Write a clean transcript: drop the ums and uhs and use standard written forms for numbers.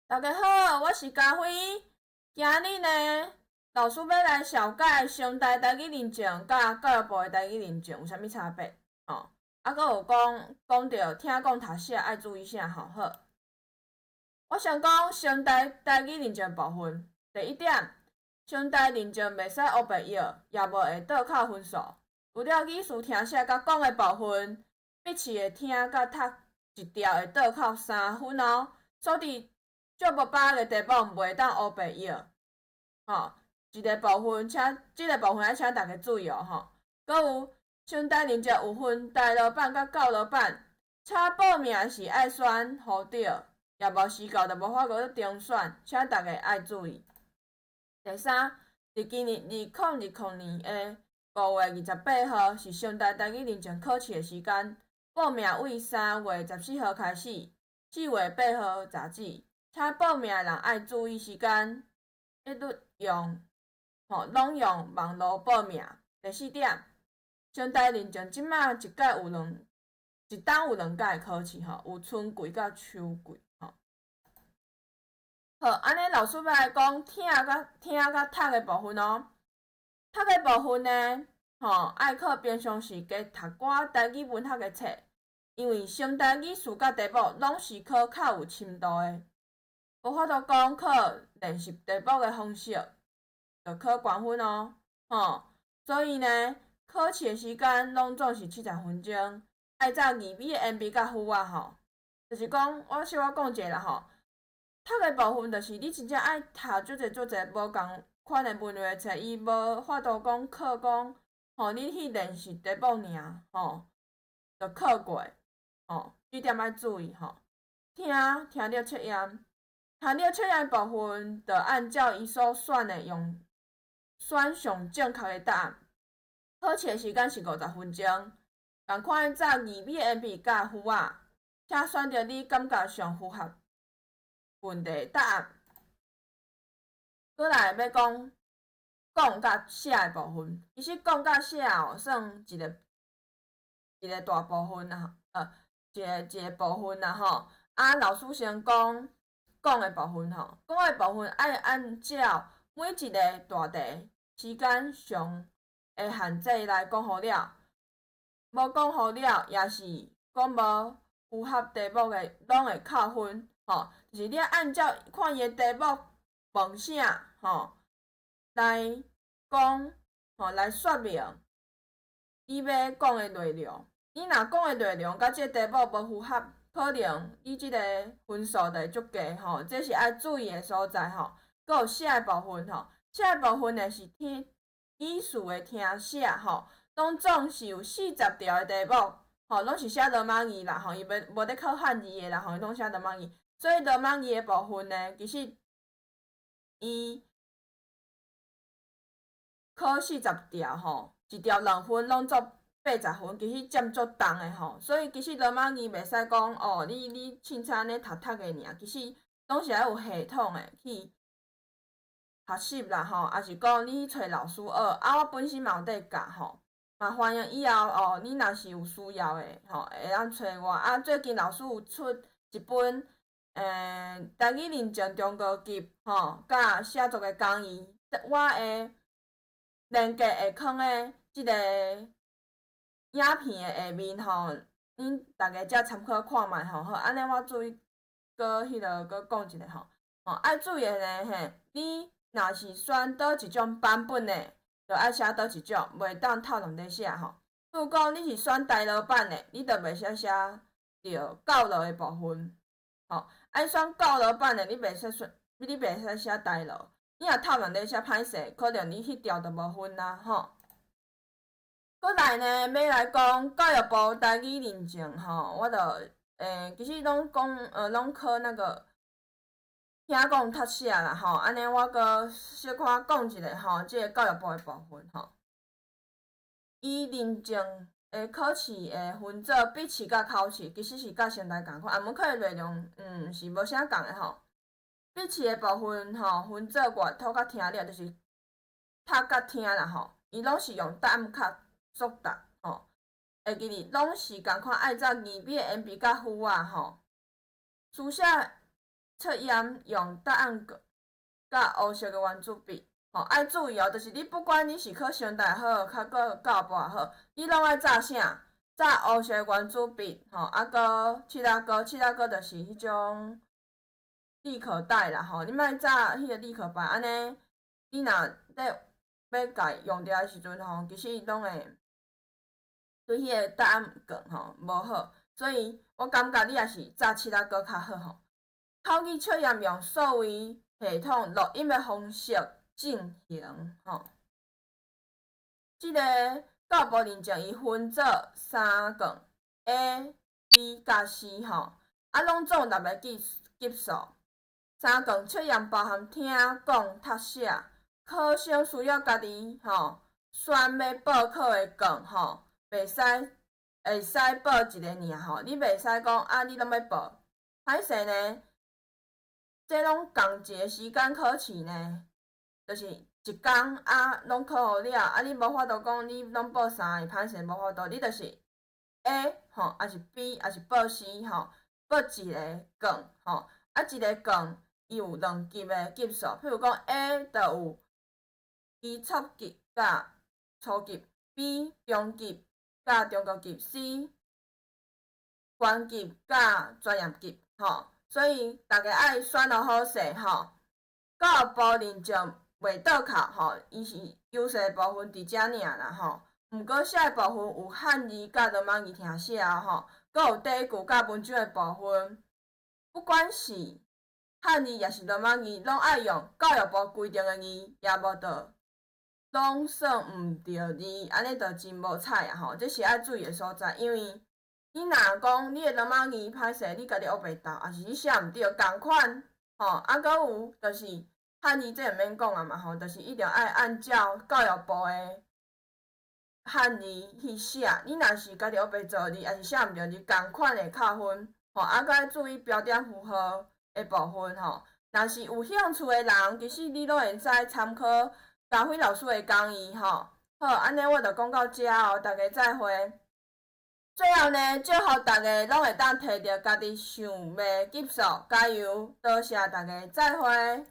大家好，我是嘉辉。今日呢，老师要来小解上台台语认证甲教育部的台语认证有啥物差别？哦，啊，佮有讲到听讲读写爱注意啥吼？好，我先讲上台台语认证部分。第一点，上台认证袂使黑白摇，也无会倒扣分数。除了语词听写甲讲的部分，笔试的听甲读一条会倒扣3分哦。所以足无把握的题目袂当黑白摇，吼，一个部分，即个部分要请大家注意哦，吼。搁有上台认证有分大老板甲教老板，查报名是爱选好对，也无时到就无法搁去重选，请大家爱注意。第三，伫今年2020年的5月28号是上台台语认证考试的时间，报名为3月14号开始，4月8号截止。请报名的人爱注意时间，一律拢用网络报名。第四点，上台认证即马一档有两届考试吼，有春季甲秋季吼。好，安尼老师要来讲听甲读的部分哦。读的部分呢，爱靠平常时加读寡台语文学的册，因为上台语词甲题目拢是考较有深度的。无法度讲考练习题目的方式，就考悬分哦，所以呢，考试的时间拢总是70分钟，爱照字尾的延笔甲符啊吼。就是讲，我小可讲一下啦吼，读的部分就是你真正爱读足侪无共款的文类的册，伊无法度讲考讲，你去练习题目尔，就考过，这点爱注意吼。听着测验。听着测验部分，就按照伊所选的用选上正确的答案。考试的时间是50分钟，共款照字尾的鉛笔甲符仔，请选择你感觉上符合问题的答案。过来要讲甲写的部分，其实讲甲写算一个大部分啦，一个部分啦吼。啊，老师先讲的部分吼，讲的部分爱按照每一个大题时间上的限制来讲好了，无讲好了，也是讲无符合题目的，拢会扣分。就是你按照看伊的题目问啥，来讲，来说明你要讲的内容。你若讲的内容甲这题目无符合，可能你即个分数就会足低这是爱注意的所在搁有写的部分写的部分呢是听语词的听写拢总是有40条的题目拢是写罗马字啦伊无咧考汉字的啦伊拢写罗马字，所以罗马字的部分呢，其实伊考40条一条2分拢做80分，其实占足重的所以其实罗马字袂使讲你凊彩安尼读的尔，其实拢是爱有系统的去学习啦也是讲你去找老师学，我本身嘛有在教嘛欢迎以后你若是有需要的会当找我最近老师有出一本台语认证中高级甲写作的讲义，我的链接会放在即个影片的下面恁大家则参考看觅好，安尼我注意搁讲一下爱注意的呢你若是选倒一种版本的，就爱写倒一种，袂当套两块写比如讲你是选大老版的，你就袂使写着教路的部分爱选教路版的，你袂使写大路。你若套两块写歹势，可能你迄条就无分啦过来呢，要来讲教育部台语认证我就其实拢考那个听讲读写啦安尼我搁小可讲一下即个教育部的部分伊认证的考试会分做笔试甲考试，其实是甲上台共款，门课的内容是无啥共的笔试的部分分做阅读甲听力，就是读甲听啦伊拢是用答案卡作答会记哩，拢是共款按照字尾的延笔甲符仔书写测验用答案卷甲黑色的圆珠笔，爱注意哦，就是你不管你是考上大好，较个教育部也好，你拢爱炸啥？炸黑色圆珠笔，搁七仔膏，七仔膏就是迄种立可带啦，你莫炸迄个立可白，安尼你若要甲用着的时阵其实伊拢会对迄个答案卷无好，所以我感觉你也是炸七仔膏较好口语测验用数位系统录音的方式进行即个教育部认证伊分做3卷 A、B 甲 C 拢总6个级数。3卷测验包含听、讲、读写，考生需要家己选要报考的卷袂使会使报一个尔你袂使讲你拢要报，歹势呢？这拢同一个时间考试呢，就是一工拢考好了，你无法度讲你拢报3个，歹势无法度，你就是 A 还是 B 还是报 C 报一个卷一个卷伊有2级的级数，譬如讲 A 就有基础级甲初级 ，B 中级甲中高级 ，C 关级甲专业级所以大家爱选好势教育部认证袂倒扣伊是优势部分伫遮尔啦毋过写的部分有汉字甲罗马字听写佫有第一句甲文章的部分，不管是汉字也是罗马字，拢爱用教育部规定的字，也无得拢算毋对字，安尼就真无彩这是爱注意的所在，因为你若讲你的罗马字歹势，你家己学袂到，也是你写毋对，共款搁有就是汉字这毋免讲啊嘛就是一定爱按照教育部的汉字去写，你若是家己学袂做字，也是写毋对字，共款会扣分搁爱注意标点符号的部分若是有兴趣的人，其实你都会使参考家辉老师的讲义好，安尼我就讲到遮大家再会。最后呢，祝福大家拢会当摕到家己想要的级数，加油！多谢大家，再会。